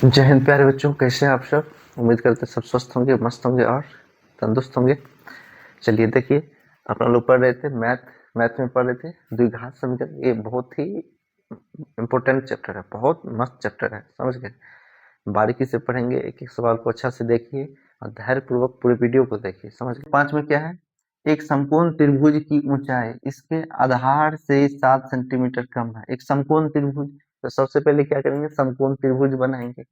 जय हिंद प्यारे बच्चों, कैसे हैं आप सब। उम्मीद करते हैं सब स्वस्थ होंगे, मस्त होंगे और तंदुरुस्त होंगे। चलिए देखिए, अपना लोग पढ़ रहे थे मैथ में पढ़ रहे थे द्विघात समीकरण। ये बहुत ही इम्पोर्टेंट चैप्टर है, बहुत मस्त चैप्टर है, समझ गए। बारीकी से पढ़ेंगे, एक एक सवाल को अच्छा से देखिए और धैर्य पूर्वक पूरे वीडियो को देखिए, समझ गए। 5 में क्या है, एक समकोण त्रिभुज की ऊंचाई इसके आधार से 7 सेंटीमीटर कम है। एक समकोण त्रिभुज, तो सबसे पहले क्या करेंगे, समकोण त्रिभुज बनाएंगे।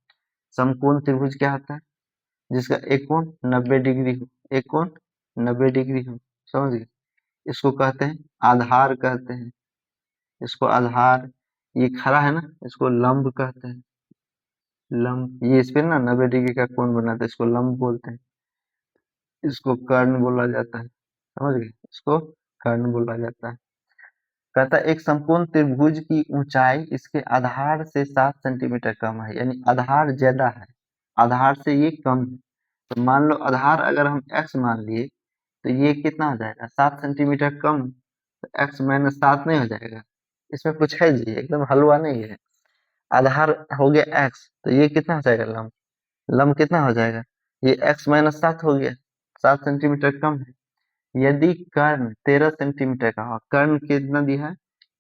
समकोण त्रिभुज क्या होता है, जिसका एक कोण 90 डिग्री हो, एक कोण 90 डिग्री हो, समझ गए। इसको कहते हैं आधार कहते हैं, इसको आधार। ये खड़ा है ना, इसको लंब कहते हैं, लंब। ये इस पे ना 90 डिग्री का कोण बनाता है, इसको लंब बोलते हैं। इसको कर्ण बोला जाता है, समझ गए, इसको कर्ण बोला जाता है। कहता है एक समकोण त्रिभुज की ऊंचाई इसके आधार से 7 सेंटीमीटर कम है, यानी आधार ज्यादा है, आधार से ये कम है। तो मान लो आधार अगर हम x मान लिए, तो ये कितना हो जाएगा, 7 सेंटीमीटर कम। तो x माइनस 7 नहीं हो जाएगा, इसमें कुछ है जी, एकदम हलवा नहीं है। आधार हो गया x, तो ये कितना हो जाएगा, लंब। लंब कितना हो जाएगा, ये x माइनस 7 हो गया, 7 सेंटीमीटर कम है। यदि कर्ण 13 सेंटीमीटर का हो, कर्ण कितना दिया है,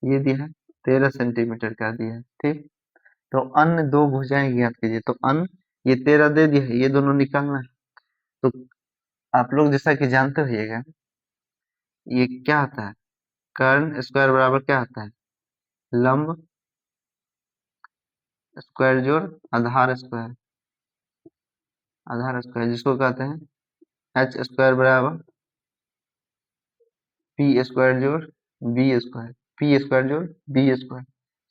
ये दिया है 13 सेंटीमीटर का दिया है, ठीक। तो अन्य दो भुजाएं ज्ञात कीजिए। तो अन्य, ये 13 दे दिया है, ये दोनों निकालना है। तो आप लोग जैसा कि जानते होइएगा, ये क्या होता है, कर्ण स्क्वायर बराबर क्या होता है, लंब स्क्वायर जोड़ आधार स्क्वायर, आधार स्क्वायर, जिसको कहते हैं एच स्क्वायर बराबर पी स्क्वायर जोड़ बी स्क्वायर, पी स्क्वायर जोड़ बी स्क्वायर,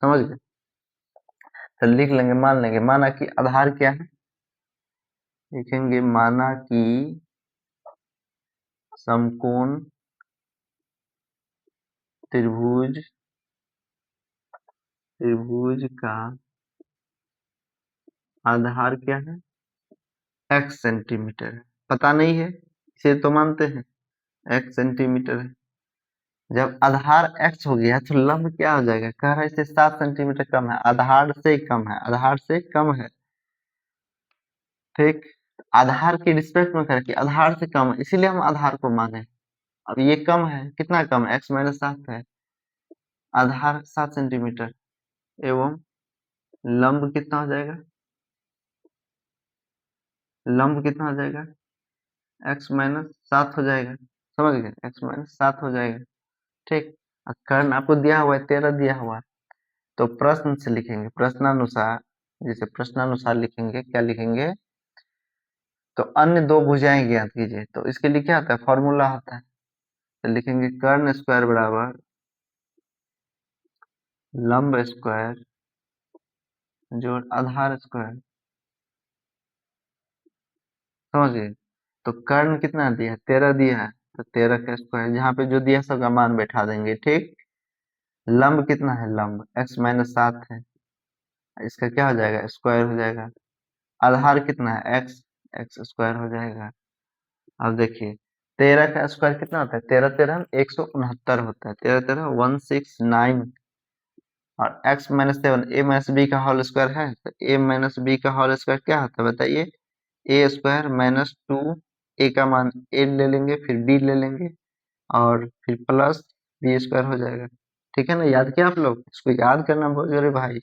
समझ गए। तो लिख लेंगे, मान लेंगे, माना कि आधार क्या है, लिखेंगे माना कि समकोण त्रिभुज, त्रिभुज का आधार क्या है, x सेंटीमीटर है। पता नहीं है, इसे तो मानते हैं x सेंटीमीटर है। जब आधार x हो गया तो लंब क्या हो जाएगा, कह रहा है इसे 7 सेंटीमीटर कम है, आधार से कम है, आधार से कम है, ठीक। आधार के रिस्पेक्ट में करके आधार से कम है, इसीलिए हम आधार को माने। अब ये कम है, कितना कम है, x माइनस 7 है, आधार 7 सेंटीमीटर एवं लंब कितना हो जाएगा, लंब कितना हो जाएगा, x माइनस 7 हो जाएगा, समझ गए, x माइनस 7 हो जाएगा, ठीक। और कर्ण आपको दिया हुआ है, 13 दिया हुआ है। तो प्रश्न से लिखेंगे, प्रश्नानुसार, जैसे प्रश्नानुसार लिखेंगे, क्या लिखेंगे, तो अन्य दो भुजाएं ज्ञात कीजिए। तो इसके लिए क्या होता है, फॉर्मूला होता है। तो लिखेंगे कर्ण स्क्वायर बराबर लंब स्क्वायर जोड़ आधार स्क्वायर, समझिए। तो कर्ण कितना दिया है, 13 दिया है, तो 13 का स्क्वायर, जहाँ पे जो दिया सबका मान बैठा देंगे, ठीक। लंब कितना है, लंब x माइनस 7 है, इसका क्या हो जाएगा, स्क्वायर हो जाएगा। आधार कितना है, x, x स्क्वायर हो जाएगा। अब देखिए 13 का स्क्वायर कितना होता है, 13 13 169 होता है, 13 13 169। और x minus 7 a minus B का होल स्क्वायर है, तो a माइनस बी का होल स्क्वायर क्या होता है बताइए, a स्क्वायर माइनस 2, a का मान a ले लेंगे, फिर b ले लेंगे, और फिर प्लस बी स्क्वायर हो जाएगा। ठीक है ना, याद किया आप लोग, इसको याद करना बहुत जरूरी भाई।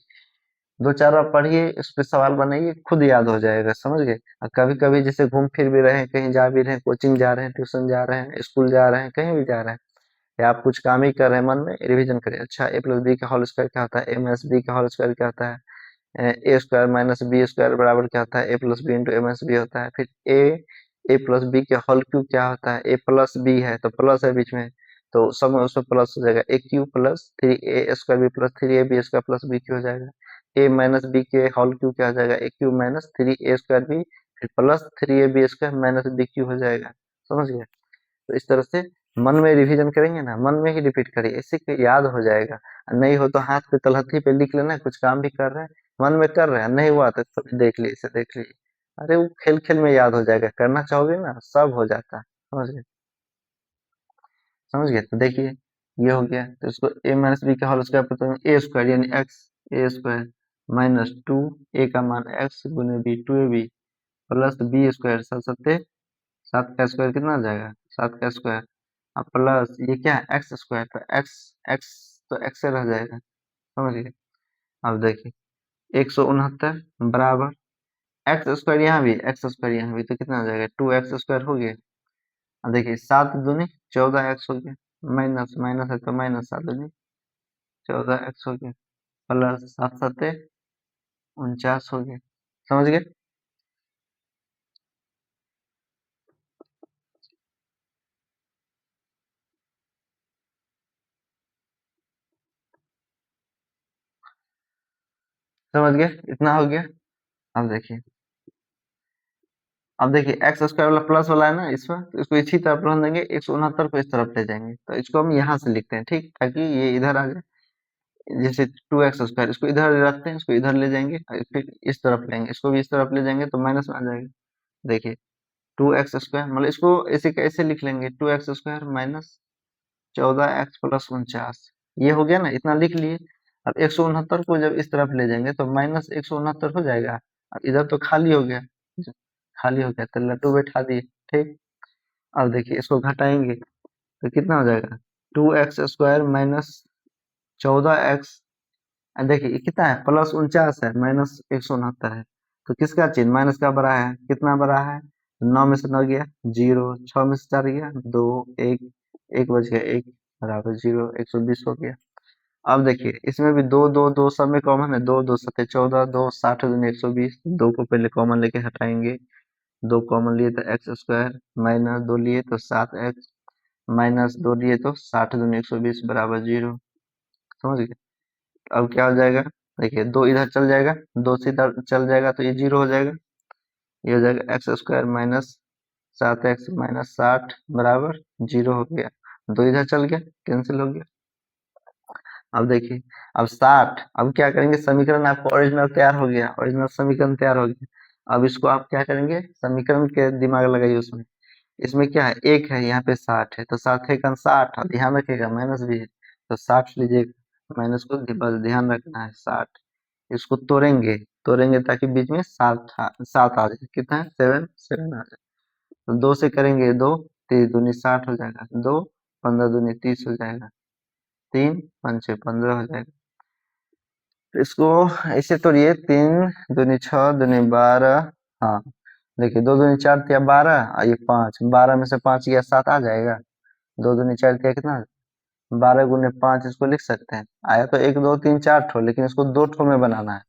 दो चार बार पढ़िए, इस पे सवाल बनाइए, खुद याद हो जाएगा, समझ गए। और कभी कभी जैसे घूम फिर भी रहे हैं, कहीं जा भी रहे हैं, कोचिंग जा रहे हैं, ट्यूशन जा रहे हैं, स्कूल जा रहे हैं, कहीं भी जा रहे हैं, या आप कुछ काम ही कर रहे हैं, मन में रिवीजन करिए। अच्छा, ए प्लस बी का होल स्क्वायर क्या होता है, ए माइनस बी का होल स्क्वायर क्या होता है, ए स्क्वायर माइनस बी स्क्वायर बराबर क्या होता है, ए प्लस बी इंटू ए माइनस बी होता है। फिर ए प्लस बी के होल क्यूब क्या होता है, ए प्लस बी है तो प्लस है बीच में, तो सब में उसमें प्लस हो जाएगा, a cube plus 3 a square b plus 3 a b square plus b cube हो जाएगा। ए माइनस बी के होल क्यूब क्या हो जाएगा, a cube minus 3 a square b, फिर plus 3 a b square minus b cube हो जाएगा, समझ गए। तो इस तरह से मन में रिवीजन करेंगे ना, मन में ही रिपीट करिए, इससे कि याद हो जाएगा। नहीं हो तो हाथ पे तलहथी पे लिख लेना, कुछ काम भी कर रहे हैं, मन में कर रहे हैं, नहीं हुआ तो देख लीजिए, इसे देख लीजिए। अरे वो खेल खेल में याद हो जाएगा, करना चाहोगे ना सब हो जाता है, समझ गए, समझ गए। तो देखिए ये हो गया, तो इसको ए माइनस बी का होल स्क्वायर पर ए स्क्वायर यानी एक्स, ए स्क्वायर माइनस 2 ए का मान x गुने B 2ab plus B square सात सत्ते 7 का स्क्वायर कितना आ जाएगा 7 का स्क्वायर अब प्लस ये क्या है एक्स स्क्वायर तो एक्स एक्स तो एक्स रह जाएगा समझ गए। अब देखिए 169 बराबर एक्स स्क्वायर यहाँ भी एक्स स्क्वायर यहाँ भी तो कितना आ जाएगा 2x स्क्वायर हो गया। अब देखिए 7 दूनी 14x हो गया माइनस माइनस है तो माइनस 7 दूनी 14x हो गया प्लस 7 सत्ते 49 हो गया समझ गए। समझ गए इतना हो गया। अब देखिए एक्स स्क्वायर वाला प्लस वाला है ना इसमें तो इसको इसी तरफ रख देंगे 169 को इस तरफ ले जाएंगे तो इसको हम यहाँ से लिखते हैं ठीक ताकि ये इधर आ जाए। जैसे 2x स्क्वायर इसको इधर रखते हैं इसको इधर ले जाएंगे और फिर इस तरफ लेंगे इसको भी इस तरफ ले जाएंगे तो माइनस में आ जाएगा। देखिए 2x स्क्वायर मतलब इसको ऐसे कैसे लिख लेंगे 2x square minus 14x plus 49 ये हो गया ना इतना लिख लिए। अब 169 को जब इस तरफ ले जाएंगे तो माइनस 169 हो जाएगा और इधर तो खाली हो गया खाली हो गया तो लट्टू बैठा दिए ठीक। अब देखिए इसको घटाएंगे तो कितना हो जाएगा 2x स्क्वायर माइनस 14x देखिए ये कितना है प्लस 49 है माइनस 169 है तो किसका चिन्ह माइनस का बड़ा है कितना बड़ा है 9 में से 9 गया 0 6 में से 4 गया 2 1 1 बच गया 1 बराबर 0 120 हो गया। अब देखिए इसमें भी दो दो दो सब में कॉमन है 2 2 सत्ते 14 2 60 दूनी 120 2 को पहले कॉमन लेके हटाएंगे 2 कॉमन लिए तो एक्स स्क्वायर माइनस 2 लिए तो 7x माइनस 2 लिए तो 60 दूनी 120 बराबर 0 समझ गए। अब क्या हो जाएगा देखिए 2 इधर चल जाएगा 2 से इधर चल जाएगा तो ये 0 हो जाएगा ये हो जाएगा x square minus 7x minus 60 बराबर 0 हो गया 2 इधर चल गया कैंसिल हो गया। अब देखिए अब 60 अब क्या करेंगे समीकरण आपको ओरिजिनल तैयार हो गया ओरिजिनल समीकरण तैयार हो गया। अब इसको आप क्या करेंगे समीकरण के दिमाग लगाइए उसमें इसमें क्या है एक है यहाँ पे 60 है तो 7 है 60 अब ध्यान रखिएगा माइनस भी है तो 60 लीजिएगा माइनस को बस ध्यान रखना है 60 इसको तोड़ेंगे तोड़ेंगे ताकि बीच में 7 आ जाए कितना है 7 7 आ जाए तो 2 से करेंगे 2 3 दूनी 60 हो जाएगा 2 15 दूनी 30 हो जाएगा 3 5 15 हो जाएगा। तो इसको ऐसे तोड़िए 3 दूनी 6 दूनी 12 हाँ देखिए 2 दूनी 4 तिया 12 और ये 5 12 में से 5 गया 7 आ जाएगा 2 दूनी 4 तिया कितना 12 गुने 5 इसको लिख सकते हैं आया तो 1 2 3 4 ठो लेकिन इसको 2 ठो में बनाना है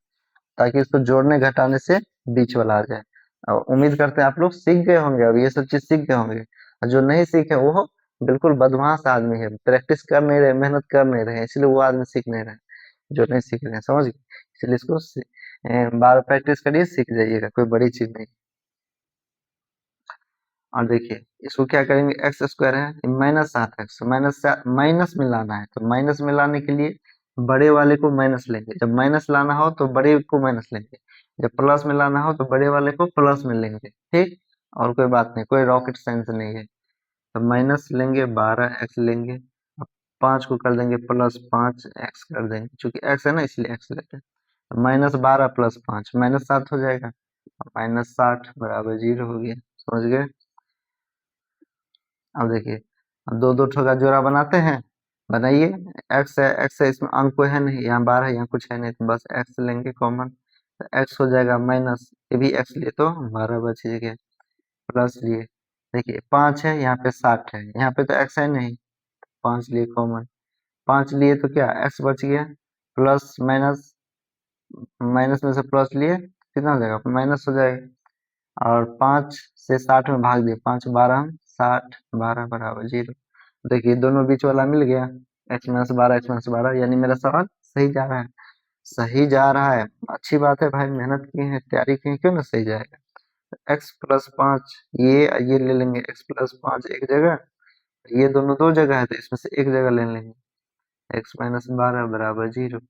ताकि इसको जोड़ने घटाने से बीच वाला आ जाए। और उम्मीद करते हैं आप लोग सीख गए होंगे अब ये सब चीज सीख गए होंगे और जो नहीं सीखे वो बिल्कुल बदमाश आदमी है प्रैक्टिस कर नहीं रहे मेहनत कर नहीं रहे इसलिए वो आदमी सीख नहीं रहे जो नहीं सीख रहे हैं समझ गए इसलिए इसको बार प्रैक्टिस करिए सीख जाइएगा कोई बड़ी चीज नहीं। और देखिए इसको क्या करेंगे एक्स स्क्वायर है माइनस 7x माइनस में लाना है तो माइनस में लाने के लिए बड़े वाले को माइनस लेंगे जब माइनस लाना हो तो बड़े को माइनस लेंगे जब प्लस में लाना हो तो बड़े वाले को प्लस में लेंगे ठीक। और कोई बात नहीं कोई रॉकेट साइंस नहीं है तो माइनस लेंगे 12x लेंगे 5 को कर देंगे प्लस 5x कर देंगे क्योंकि x है ना इसलिए x लेते हैं तो -12 प्लस 5 -7 हो जाएगा -60 बराबर 0 हो गया समझ गए। अब देखिए अब दो दो ठो का जोड़ा बनाते हैं बनाइए एक्स है इसमें अंक कोई है नहीं यहाँ 12 है यहाँ कुछ है नहीं तो बस एक्स लेंगे कॉमन तो एक्स हो जाएगा माइनस ये भी एक्स लिए तो 12 बच गया प्लस लिए देखिए 5 है यहाँ पे 60 है यहाँ पे तो एक्स है नहीं 5 लिए कॉमन 5 लिए तो क्या एक्स बच गया प्लस माइनस माइनस में से प्लस लिए कितना हो जाएगा माइनस हो जाएगा और 5 से 60 में भाग दिए 5 12 60 12 बराबर 0 देखिए दोनों बीच वाला मिल गया x-12 यानी मेरा सवाल सही जा रहा है सही जा रहा है अच्छी बात है भाई मेहनत की है तैयारी की है क्यों ना सही जाएगा। x प्लस 5 ये ले लेंगे x प्लस 5 एक जगह ये दोनों दो जगह है तो इसमें से एक जगह ले लेंगे x-12 बराबर 0।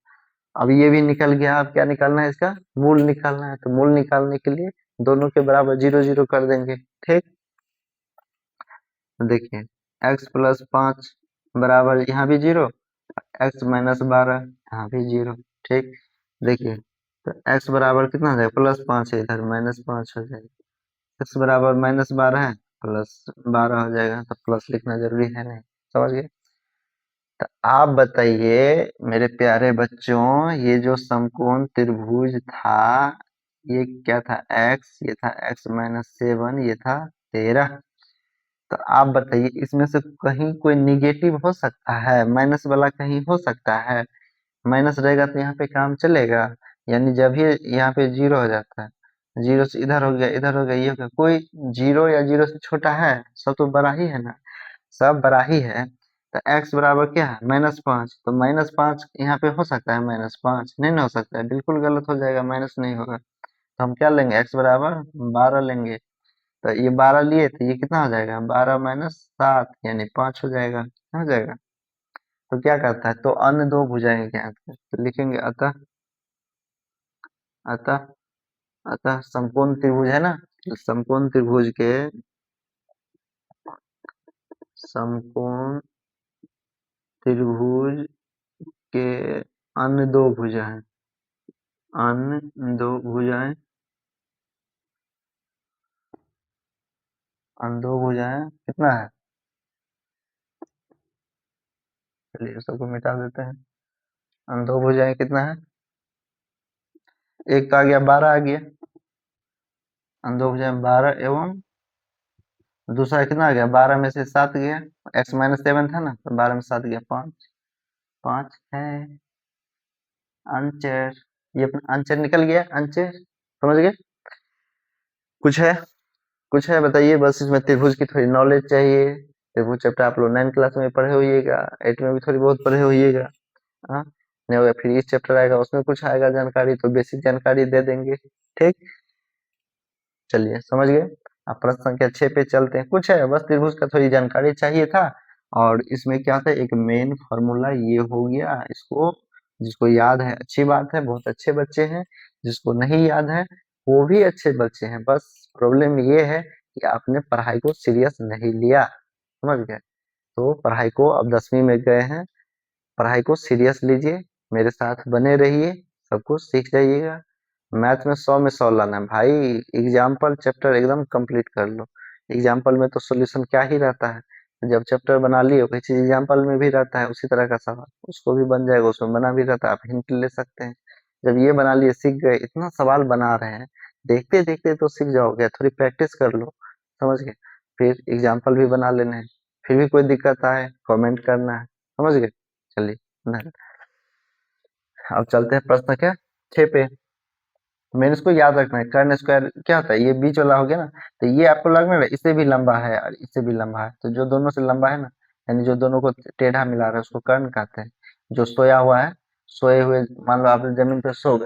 अब ये भी निकल गया अब क्या निकालना है इसका मूल निकालना है तो मूल निकालने के लिए दोनों के बराबर 0 0 कर देंगे ठीक। तो देखिए x प्लस 5 बराबर यहाँ भी 0 x माइनस 12 यहाँ भी 0 ठीक। देखिए तो x बराबर कितना हो जाएगा, +5 है, इधर -5 हो जाएगा। x बराबर -12 है, +12 हो जाएगा, तो प्लस लिखना जरूरी है नहीं, समझ गए। तो आप बताइए मेरे प्यारे बच्चों, ये जो समकोण त्रिभुज था, ये क्या था, x, ये था x-7, ये था 13। तो आप बताइए इसमें से कहीं कोई निगेटिव हो सकता है, माइनस वाला कहीं हो सकता है? माइनस रहेगा तो यहाँ पे काम चलेगा, यानी जब ही यहाँ पे जीरो हो जाता है, जीरो से इधर हो गया, इधर हो गया, ये हो गया, कोई जीरो या जीरो से छोटा है? सब तो बड़ा ही है ना, सब बड़ा ही है। तो x बराबर क्या है, -5, तो -5 यहाँ पे हो सकता है, -5 नहीं ना हो सकता है, बिल्कुल गलत हो जाएगा, माइनस नहीं होगा। तो हम क्या लेंगे, x बराबर 12 लेंगे। तो ये 12 लिए तो ये कितना हो जाएगा, 12 - 7 यानी 5 हो जाएगा, हो जाएगा। तो क्या कहता है, तो अन्य दो भुजाएं ज्ञात है, तो लिखेंगे अतः, अतः अतः समकोण त्रिभुज है ना, तो समकोण त्रिभुज के, समकोण त्रिभुज के अन्य दो भुजाएं, अन्य दो भुजाएं, अन्य दो भुजाएं कितना है, चलिए सबको मिटा देते हैं। अन्य दो भुजाएं कितना है, एक तो आ गया 12 आ गया, अन्य दो भुजाएं 12 एवं दूसरा कितना आ गया, 12 में से 7 गया, x-7 था ना, तो 12 में 7 गया, 5, 5 है आंसर। ये अपना आंसर निकल गया, आंसर समझ गए। कुछ है, कुछ है बताइए, बस इसमें त्रिभुज की थोड़ी नॉलेज चाहिए। त्रिभुज चैप्टर आप लोग 9 क्लास में पढ़े होइएगा, 8 में भी थोड़ी बहुत पढ़े होइएगा। हाँ, नहीं होगा फिर इस चैप्टर आएगा, उसमें कुछ आएगा जानकारी, तो बेसिक जानकारी दे देंगे, ठीक। चलिए समझ गए। अब प्रश्न संख्या 6 पे चलते हैं, कुछ है बस त्रिभुज का थोड़ी जानकारी चाहिए था। और इसमें क्या था, एक मेन फॉर्मूला ये हो गया, इसको जिसको याद है अच्छी बात है, बहुत अच्छे बच्चे हैं, जिसको नहीं याद है वो भी अच्छे बच्चे हैं, बस प्रॉब्लम ये है कि आपने पढ़ाई को सीरियस नहीं लिया, समझ गए। तो पढ़ाई को, अब 10वीं में गए हैं, पढ़ाई को सीरियस लीजिए, मेरे साथ बने रहिए, सब कुछ सीख जाइएगा। मैथ में 100 में 100 लाना है भाई। एग्जाम्पल चैप्टर एकदम कंप्लीट कर लो। एग्जाम्पल में तो सॉल्यूशन क्या ही रहता है, जब चैप्टर बना लिए कोई चीज एग्जाम्पल में भी रहता है उसी तरह का सवाल, उसको भी बन जाएगा, उसमें बना भी रहता है, आप हिंट ले सकते हैं। जब ये बना लिए, सीख गए, इतना सवाल बना रहे हैं, देखते देखते तो सीख जाओगे, थोड़ी प्रैक्टिस कर लो, समझ गए। फिर एग्जाम्पल भी बना लेने हैं, फिर भी कोई दिक्कत आए कमेंट करना है, समझ गए। चलिए, अब चलते हैं प्रश्न क्या 6 पे। मेरे इसको याद रखना है, कर्ण स्क्वायर क्या होता है, ये बीच वाला हो गया ना, तो ये आपको लगना है इससे भी लंबा है और इससे भी लंबा है, तो जो दोनों से लंबा है ना, यानी जो दोनों को टेढ़ा मिला रहा है उसको कर्ण कहते हैं। जो सोया हुआ है, सोए हुए, मान लो आप जमीन पे सो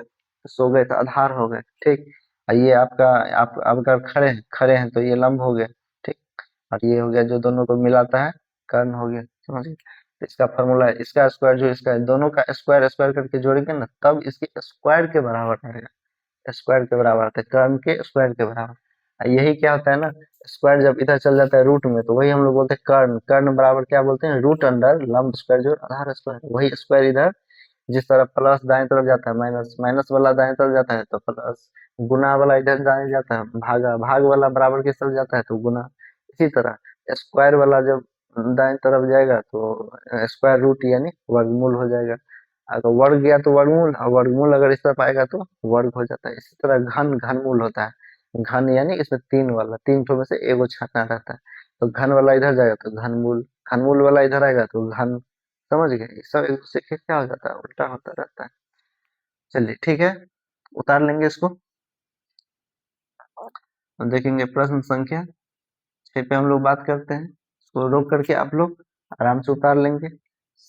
गए तो आधार हो गए, ठीक। और ये आपका, आप अगर खड़े हैं, खड़े हैं तो ये लंब हो गया, ठीक। और ये हो गया जो दोनों को मिलाता है, कर्ण हो गया, समझ गए। तो इसका फॉर्मूला है, इसका स्क्वायर जो इसका है, दोनों का स्क्वायर स्क्वायर करके जोड़ेंगे ना, तब इसके स्क्वायर के बराबर आएगा, स्क्वायर के बराबर आता है, कर्ण के स्क्वायर के बराबर। यही क्या होता है ना, स्क्वायर जब इधर चल जाता है रूट में, तो वही हम लोग बोलते हैं कर्ण, कर्ण बराबर क्या बोलते हैं, रूट अंडर लंब स्क्वायर जो आधार स्क्वायर, वही स्क्वायर इधर जिस तरह प्लस दाएं तरफ जाता है, माइनस माइनस वाला दाएं तरफ जाता है तो प्लस, गुना वाला इधर दाएं जाता है, भागा भाग वाला बराबर किस तरफ जाता है तो गुना। इसी तरह स्क्वायर वाला जब दाएं तरफ जाएगा तो स्क्वायर रूट यानी वर्गमूल हो जाएगा। अगर वर्ग गया तो वर्गमूल, और वर्गमूल अगर इस तरफ आएगा तो वर्ग हो जाता है। इसी तरह घन घनमूल होता है, घन यानी इसमें तीन वाला, तीन ठो में से एगो छाना रहता है, तो घन वाला इधर जाएगा तो घनमूल, घनमूल वाला इधर आएगा तो घन, समझ गए। ये सब एक दूसरे के क्या हो जाता है, उल्टा होता रहता है। चलिए ठीक है, उतार लेंगे इसको। और देखेंगे प्रश्न संख्या 6 पे हम लोग बात करते हैं, इसको रोक करके आप लोग आराम से उतार लेंगे,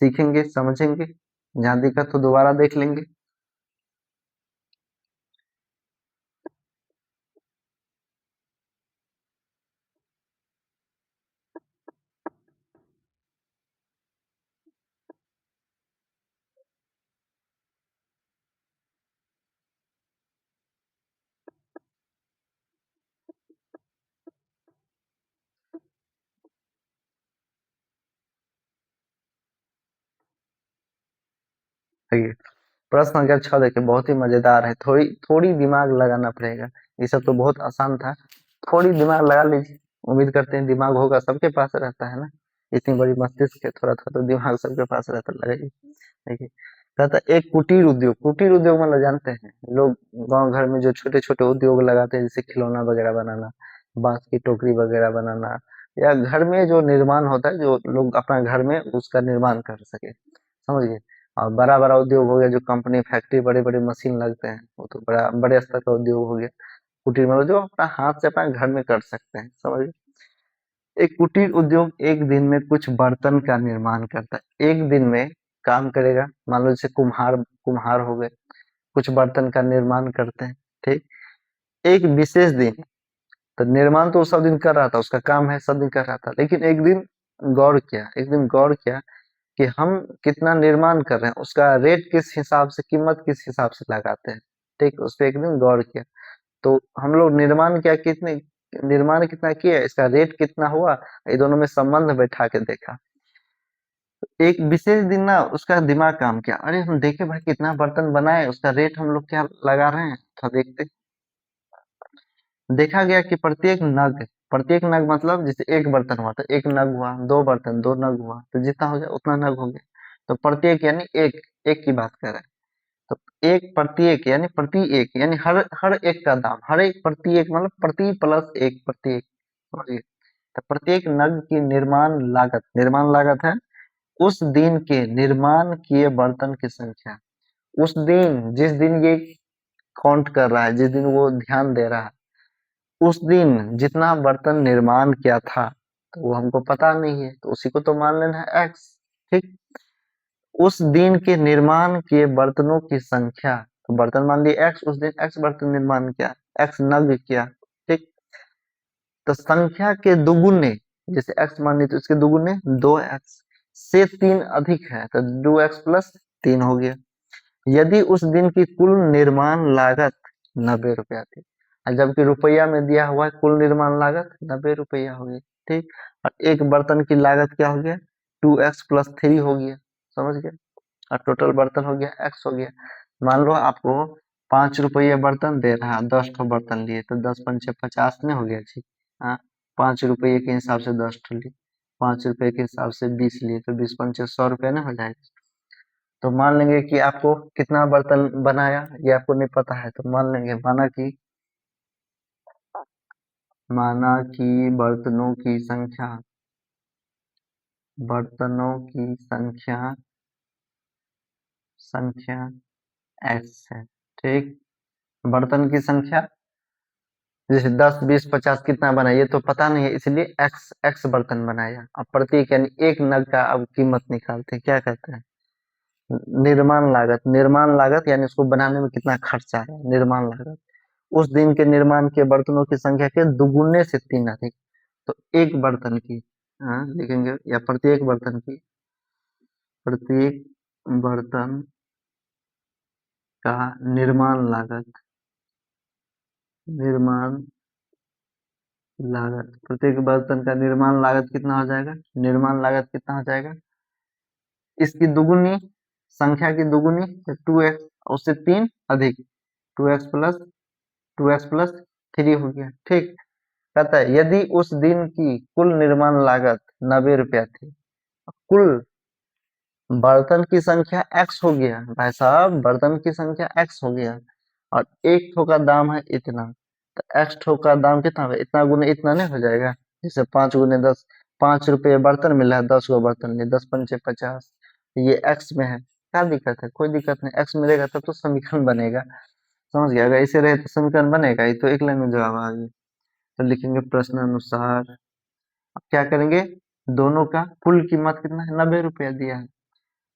सीखेंगे समझेंगे, जहाँ दिक्कत हो दोबारा देख लेंगे। ठीक है, प्रश्न संख्या 6 देखिए, बहुत ही मजेदार है, थोड़ी थोड़ी दिमाग लगाना पड़ेगा। ये सब तो बहुत आसान था, थोड़ी दिमाग लगा लीजिए। उम्मीद करते हैं दिमाग होगा, सबके पास रहता है ना, इतनी बड़ी मस्तिष्क है, थोड़ा थोड़ा तो दिमाग सबके पास रहता, लगाइए। देखिए, कहता है, एक कुटीर उद्योग मतलब जानते हैं लोग, गांव घर में जो छोटे छोटे उद्योग लगाते हैं, जैसे खिलौना वगैरह बनाना, बांस की टोकरी वगैरह बनाना, या घर में जो निर्माण होता है, जो लोग अपना घर में उसका निर्माण कर सके, समझ गए। और बड़ा बड़ा उद्योग हो गया, जो कंपनी फैक्ट्री बड़े बड़े मशीन लगते हैं, वो तो बड़ा बड़े स्तर का उद्योग हो गया। कुटीर मतलब जो अपना हाथ से अपना घर में कर सकते हैं, समझ गए। एक कुटीर उद्योग एक दिन में कुछ बर्तन का निर्माण करता है, एक दिन में काम करेगा। मान लो जैसे कुम्हार कुम्हार हो गए, कुछ बर्तन का निर्माण करते हैं, ठीक। एक विशेष दिन, तो निर्माण तो वो सब दिन कर रहा था, उसका काम है, सब दिन कर रहा था, लेकिन एक दिन गौर किया कि हम कितना निर्माण कर रहे हैं, उसका रेट किस हिसाब से, कीमत किस हिसाब से लगाते हैं, ठीक। उस पर एक दिन गौर किया, तो हम लोग निर्माण कितना किया, इसका रेट कितना हुआ, ये दोनों में संबंध बैठा के देखा। एक विशेष दिन ना उसका दिमाग काम किया, अरे हम देखे भाई कितना बर्तन बनाए, उसका रेट हम लोग क्या लगा रहे हैं, तो देखते। देखा गया कि प्रत्येक नग मतलब जैसे एक बर्तन हुआ तो एक नग हुआ, दो बर्तन दो नग हुआ, तो जितना हो गया उतना नग हो गया। तो प्रत्येक यानी एक, एक की बात कर रहे हैं। तो एक प्रत्येक यानी प्रति एक, यानी हर हर एक का दाम, हर एक प्रति एक मतलब प्रति प्लस एक, प्रति एक, समझिए। तो प्रत्येक नग की निर्माण लागत है उस दिन के निर्माण किए बर्तन की संख्या। उस दिन, जिस दिन ये काउंट कर रहा है, जिस दिन वो ध्यान दे रहा है, उस दिन जितना बर्तन निर्माण किया था, तो वो हमको पता नहीं है, तो उसी को तो मान लेना है एक्स, ठीक। उस दिन के निर्माण किए बर्तनों की संख्या, तो बर्तन मान लिए एक्स, उस दिन एक्स बर्तन निर्माण किया, एक्स नग किया, ठीक। तो संख्या के दुगुने, जैसे एक्स मान ली तो इसके दुगुने 2x से 3 अधिक है, तो 2x प्लस 3 हो गया। यदि उस दिन की कुल निर्माण लागत 90 रुपया थी, और जबकि रुपया में दिया हुआ है कुल निर्माण लागत 90 रुपया हो गई, ठीक। और एक बर्तन की लागत क्या हो गया, 2x प्लस 3 हो गया, समझ गए। और टोटल बर्तन हो गया एक्स हो गया। मान लो आपको 5 रुपये बर्तन दे रहा है, 10 ठो बर्तन लिए, तो 10 पंचे 50 नहीं हो गया जी। हाँ, 5 रुपये के हिसाब से 10 ठो लिए, 5 रुपये के हिसाब से 20 लिए, तो 20 पंचे 100 रुपये ना हो जाएगा। तो मान लेंगे कि आपको कितना बर्तन बनाया ये आपको नहीं पता है, तो मान लेंगे, माना कि बर्तनों की संख्या संख्या एक्स है, ठीक। बर्तन की संख्या जैसे 10 20 50 कितना बना ये तो पता नहीं है, इसलिए एक्स एक्स बर्तन बनाया। अब प्रत्येक यानी एक नग का अब कीमत निकालते हैं, क्या कहते हैं, निर्माण लागत यानी उसको बनाने में कितना खर्चा है, निर्माण लागत। उस दिन के निर्माण के बर्तनों की संख्या के दुगुने से 3 अधिक, तो एक बर्तन की, हाँ लिखेंगे, या प्रत्येक बर्तन का निर्माण लागत, निर्माण प्रत्येक बर्तन का निर्माण लागत कितना हो जाएगा, निर्माण लागत कितना हो जाएगा, इसकी दुगुनी, संख्या की दुगुनी, 2x, उससे 3 अधिक, 2x प्लस 3 हो गया, ठीक। कहता है यदि उस दिन की कुल निर्माण लागत 90 रुपया थी, कुल बर्तन की संख्या x हो गया, भाई साहब बर्तन की संख्या x हो गया, और एक ठो का दाम है इतना, तो x ठो का दाम कितना होगा, इतना गुने इतना नहीं हो जाएगा, जैसे 5 गुने 10, 5 रुपये बर्तन मिला है, 10 गो बर्तन लिए, 10 पंचे 50, ये x में है, क्या दिक्कत है, कोई दिक्कत नहीं, x मिलेगा तब तो समीकरण बनेगा, समझ गया। अगर ऐसे रहे तो समीकरण बनेगा, ये तो एक लाइन में जवाब आ गया। तो लिखेंगे प्रश्न अनुसार, अब क्या करेंगे, दोनों का कुल कीमत कितना है, 90 रुपया दिया है,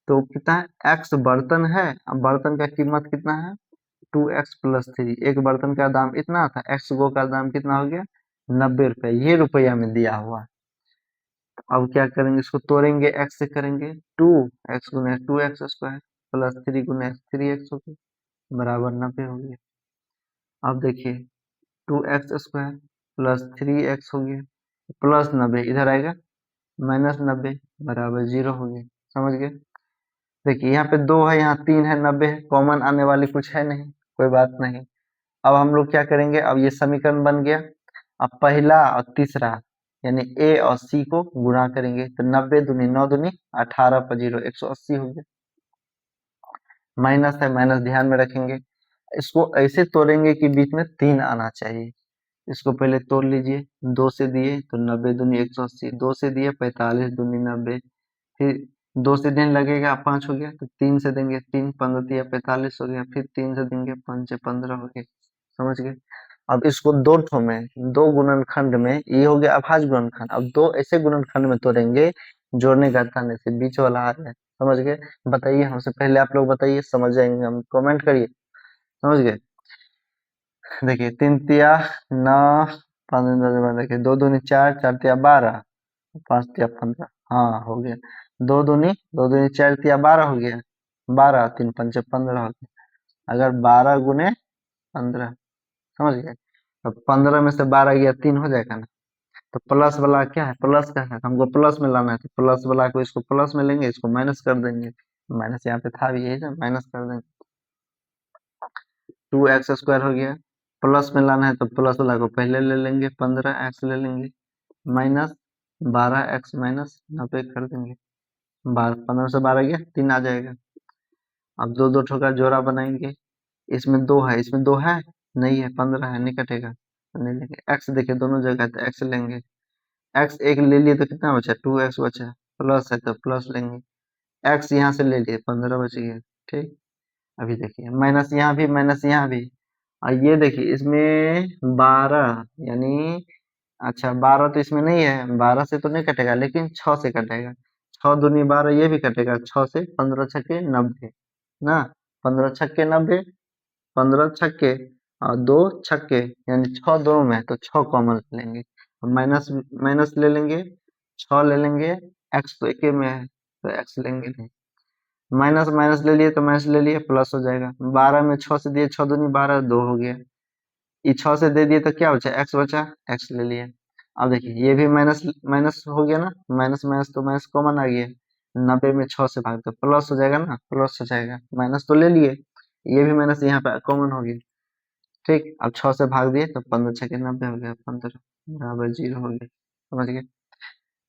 तो कितना है, एक्स बर्तन है, अब बर्तन का कीमत कितना है, 2x प्लस 3, एक बर्तन का दाम इतना था, एक्स गो का दाम कितना हो गया, 90 रुपया, ये रुपया में दिया हुआ है। तो अब क्या करेंगे, इसको तोड़ेंगे, एक्स से करेंगे, 2x गुने 2x स्क्वायर प्लस 3 गुने 3x हो गया, बराबर 90 हो गया। अब देखिए 2x स्क्वायर प्लस 3x हो गया, प्लस 90 इधर आएगा, -90 बराबर 0 हो गया, समझ गए। देखिए यहाँ पे 2 है, यहाँ 3 है, 90 है, कॉमन आने वाली कुछ है नहीं, कोई बात नहीं। अब हम लोग क्या करेंगे, अब ये समीकरण बन गया। अब पहला और तीसरा यानी ए और सी को गुणा करेंगे, तो 90 दूनी 9 दूनी 18 पर 0 180 हो गया। माइनस है, माइनस ध्यान में रखेंगे। इसको ऐसे तोड़ेंगे कि बीच में 3 आना चाहिए। इसको पहले तोड़ लीजिए, 2 से दिए तो 90 दूनी 180, 2 से दिए 45 दूनी 90, फिर 2 से दिन लगेगा 5 हो गया, तो 3 से देंगे 3, 15 दिया 45 हो गया, फिर 3 से देंगे 5 15 हो गया। समझ गए। अब इसको दो ठो में, दो गुणनखंड में, ये हो गया अभाज्य गुणनखंड। अब दो ऐसे गुणनखंड में तोड़ेंगे जोड़ने घटाने से बीच वाला आ जाए। समझ गए। बताइए, हमसे पहले आप लोग बताइए, समझ जाएंगे हम, कमेंट करिए। समझ गए। देखिए 3 तिया 9, 15 देखिए 2 दूनी 4, 4 तिया 12, 5 तिया 15, हाँ हो गया। 2 दूनी 4 तिया 12 हो गया, 12 3 पंचे 15 हो गया। अगर 12 गुने 15, समझ गए। तो 15 में से 12 गया 3 हो जाएगा ना। तो प्लस वाला क्या है, प्लस का है, हमको प्लस में लाना है, तो प्लस वाला को इसको प्लस में लेंगे, इसको माइनस कर देंगे। माइनस यहाँ पे था भी, यही ना, माइनस कर देंगे। 2x² हो गया। प्लस में लाना है तो प्लस वाला को पहले ले लेंगे, 15x ले लेंगे, माइनस 12x माइनस 90 कर देंगे। 15 से 12 गया 3 आ जाएगा। अब दो दो ठो का जोड़ा बनाएंगे। इसमें 2 है, इसमें 2 है नहीं है, 15 है, नहीं कटेगा तो नहीं लेंगे। x देखिए दोनों जगह है तो x लेंगे। x एक ले लिए तो कितना बचा, 2x बचा। प्लस है तो प्लस लेंगे। x यहाँ से ले लिए 15 बच गया। ठीक। अभी देखिए माइनस यहाँ भी, माइनस यहाँ भी। और ये देखिए इसमें 12 यानी, अच्छा 12 तो इसमें नहीं है, 12 से तो नहीं कटेगा, लेकिन 6 से कटेगा। 6 दूनी 12 ये भी कटेगा, 6 से 15 छक्के 90 ना, 15 छक्के 90, 15 छक्के और 2 छक्के यानी 6 दोनों में है, तो 6 कॉमन लेंगे। माइनस माइनस ले लेंगे, 6 ले लेंगे, एक्स तो एक में है तो एक्स लेंगे नहीं। माइनस माइनस ले लिए तो माइनस ले लिए, प्लस हो जाएगा। 12 में 6 से दिए, 6 दूनी 12, 2 हो गया। ये 6 से दे दिए तो क्या बचा, एक्स बचा, एक्स ले लिए। अब देखिए ये भी माइनस माइनस हो गया ना, माइनस माइनस तो माइनस कॉमन आ गया। 90 में 6 से भाग तो प्लस हो जाएगा ना, प्लस हो जाएगा, माइनस तो ले लिए, ये भी माइनस यहाँ पे कॉमन हो गया। ठीक। अब 6 से भाग दिए तो 15 छके 90 हो गया, 15 बराबर 0 हो गया। समझ गए।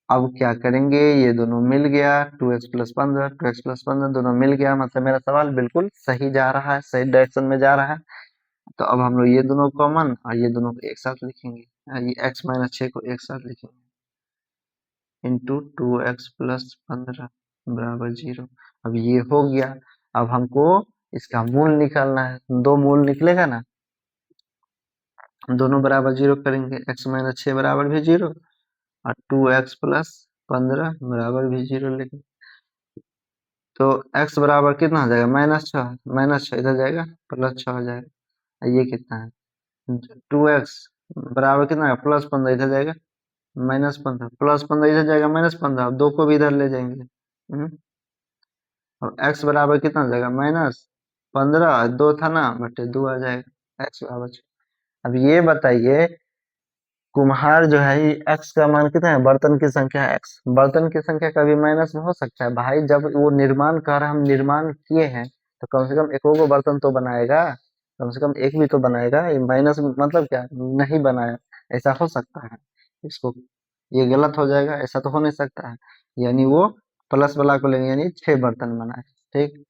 अब क्या करेंगे, ये दोनों मिल गया, 2x+15, 2x+15 दोनों मिल गया, मतलब मेरा सवाल बिल्कुल सही जा रहा है, सही डायरेक्शन में जा रहा है। तो अब हम लोग ये दोनों कॉमन और ये दोनों को एक साथ लिखेंगे, ये x-6 को एक साथ लिखेंगे, इंटू 2x+15 बराबर 0। अब ये हो गया। अब हमको इसका मूल निकालना है, दो मूल निकलेगा ना, दोनों बराबर 0 करेंगे, x-6 बराबर भी 0 और 2x+15 बराबर भी 0 लेंगे। तो x बराबर कितना हो जाएगा, -6, -6 इधर जाएगा, +6 हो जाएगा। ये कितना है, 2x बराबर कितना है, +15 इधर जाएगा, -15, +15 इधर जाएगा, -15, अब 2 को भी इधर ले जाएंगे। और x बराबर कितना हो जाएगा, -15, 2 था ना, बटे 2 आ जाएगा, x बराबर 6। अब ये बताइए, कुम्हार जो है ये x का मान कितना है, बर्तन की संख्या है x, बर्तन की संख्या कभी माइनस में हो सकता है भाई, जब वो निर्माण कर हम निर्माण किए हैं तो कम से कम एक को बर्तन तो बनाएगा, कम से कम एक भी तो बनाएगा। ये माइनस मतलब क्या, नहीं बनाया, ऐसा हो सकता है। इसको ये गलत हो जाएगा, ऐसा तो हो नहीं सकता है। यानी वो प्लस वाला को लेंगे, यानी 6 बर्तन बनाए। ठीक।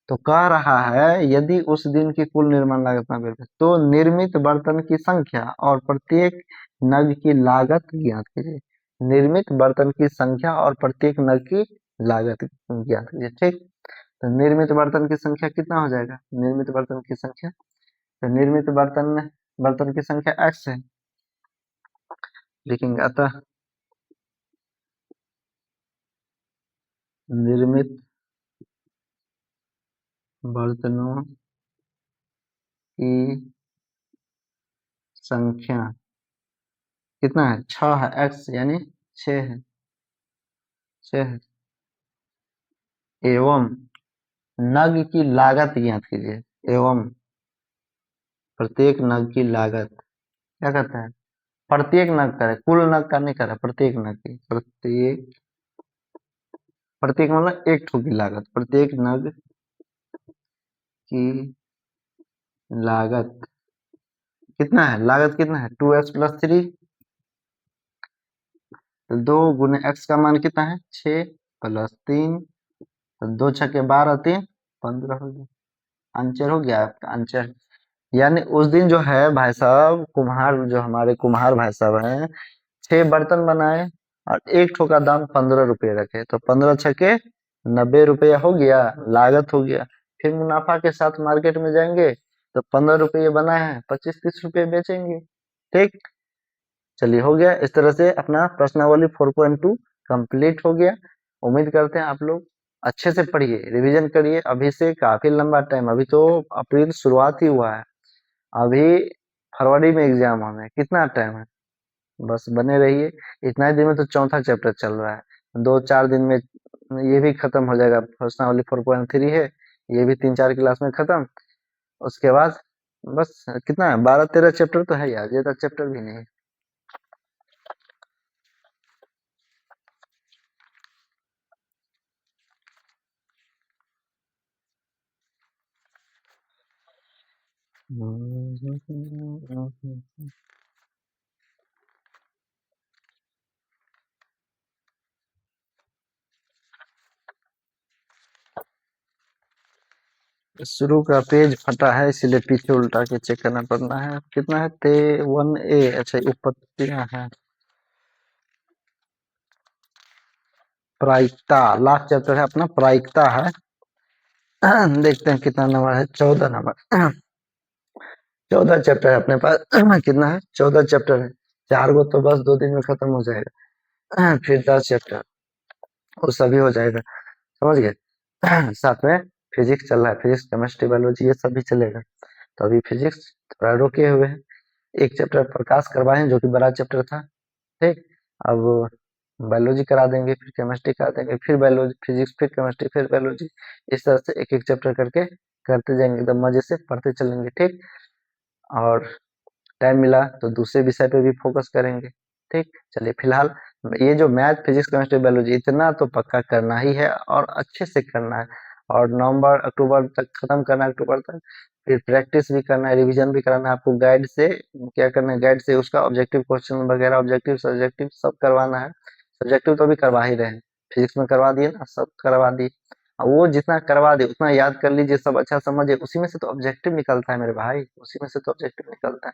तो कह रहा है यदि उस दिन की कुल निर्माण लागत 90 रुपए, तो निर्मित बर्तन की संख्या और प्रत्येक नग की लागत ज्ञात कीजिए। निर्मित बर्तन की संख्या और प्रत्येक नग की लागत ज्ञात कीजिए। ठीक। तो निर्मित बर्तन की संख्या कितना हो जाएगा, निर्मित बर्तन की संख्या, तो निर्मित बर्तन बर्तन की संख्या x है, लिखेंगे। अतः निर्मित बर्तनों की संख्या कितना है, 6 है, x यानी 6 है, 6 है। एवं नग की लागत ज्ञात कीजिए, एवं प्रत्येक नग की लागत, क्या कहता है, प्रत्येक नग करे, कुल नग का नहीं करे, प्रत्येक नग की, प्रत्येक प्रत्येक मतलब एक ठो की लागत, प्रत्येक नग की लागत कितना है, लागत कितना है 2x+3, तो 2 × x का मान कितना है 6 + 3, तो 2 × 6 = 12, 3 15 हो गया, आंसर हो गया आपका आंसर। यानी उस दिन जो है भाई साहब कुम्हार, जो हमारे कुम्हार भाई साहब हैं, 6 बर्तन बनाए और एक ठो का दाम 15 रुपये रखे, तो 15×6 = 90 रुपया हो गया, लागत हो गया। फिर मुनाफा के साथ मार्केट में जाएंगे तो 15 रुपये बना है, 25-30 रुपये बेचेंगे। ठीक, चलिए हो गया। इस तरह से अपना प्रश्नावली 4.2 कंप्लीट हो गया। उम्मीद करते हैं आप लोग अच्छे से पढ़िए, रिवीजन करिए। अभी से काफी लंबा टाइम, अभी तो अप्रैल शुरुआत ही हुआ है, अभी फरवरी में एग्जाम होना है, कितना टाइम है, बस बने रहिए। इतना ही दिन में तो चौथा चैप्टर चल रहा है, 2-4 दिन में ये भी खत्म हो जाएगा। प्रश्नावली 4.3 है, ये भी 3-4 क्लास में खत्म। उसके बाद बस कितना है, 12-13 चैप्टर तो है यार, ज्यादा चैप्टर भी नहीं है। शुरू का पेज फटा है, इसलिए पीछे उल्टा के चेक करना पड़ना है। कितना है 1A, अच्छा उपपत्तियां हैं, प्रायिकता, लास्ट चैप्टर है अपना, प्रायिकता है। देखते हैं कितना नंबर है, 14 नंबर। 14 चैप्टर है अपने पास। कितना है 14 चैप्टर है, 4 गो तो बस 2 दिन में खत्म हो जाएगा। फिर 10 चैप्टर वो सभी हो जाएगा, समझ गए। साथ में फिजिक्स चल रहा है, फिजिक्स केमिस्ट्री बायोलॉजी ये सब भी चलेगा। तो अभी फिजिक्स थोड़ा रुके हुए हैं, एक चैप्टर प्रकाश करवाए हैं जो कि बड़ा चैप्टर था। ठीक, अब बायोलॉजी करा देंगे, फिर केमिस्ट्री करा देंगे, फिर बायोलॉजी, फिजिक्स, फिर केमिस्ट्री, फिर बायोलॉजी। इस तरह से एक एक चैप्टर करके करते जाएंगे, एकदम मजे से पढ़ते चलेंगे। ठीक, और टाइम मिला तो दूसरे विषय पे भी फोकस करेंगे। ठीक, चलिए फिलहाल ये जो मैथ, फिजिक्स, केमिस्ट्री, बायोलॉजी इतना तो पक्का करना ही है और अच्छे से करना है, और नवंबर अक्टूबर तक खत्म करना है, अक्टूबर तक। फिर प्रैक्टिस भी करना है, रिवीजन भी कराना है आपको, गाइड से क्या करना है, गाइड से उसका ऑब्जेक्टिव क्वेश्चन वगैरह, ऑब्जेक्टिव सब्जेक्टिव सब करवाना है। सब्जेक्टिव तो अभी करवा ही रहे हैं, फिजिक्स में करवा दिए ना, सब करवा दिए। वो जितना करवा दे उतना याद कर लीजिए, सब अच्छा समझिए, उसी में से तो ऑब्जेक्टिव निकलता है मेरे भाई, उसी में से तो ऑब्जेक्टिव निकलता है।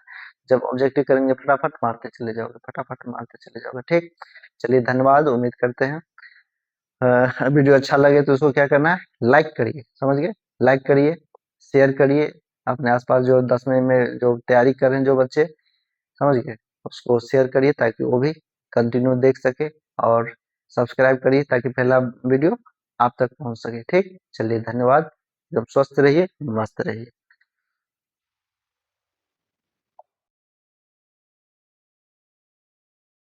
जब ऑब्जेक्टिव करेंगे फटाफट मारते चले जाओगे, फटाफट मारते चले जाओगे। ठीक, चलिए धन्यवाद। उम्मीद करते हैं वीडियो अच्छा लगे तो उसको क्या करना है, लाइक करिए, समझ गए, लाइक करिए, शेयर करिए। अपने आसपास जो 10वीं में जो तैयारी कर रहे हैं जो बच्चे, समझ गए, उसको शेयर करिए ताकि वो भी कंटिन्यू देख सके, और सब्सक्राइब करिए ताकि पहला वीडियो आप तक पहुंच सके। ठीक, चलिए धन्यवाद। एकदम स्वस्थ रहिए, मस्त रहिए।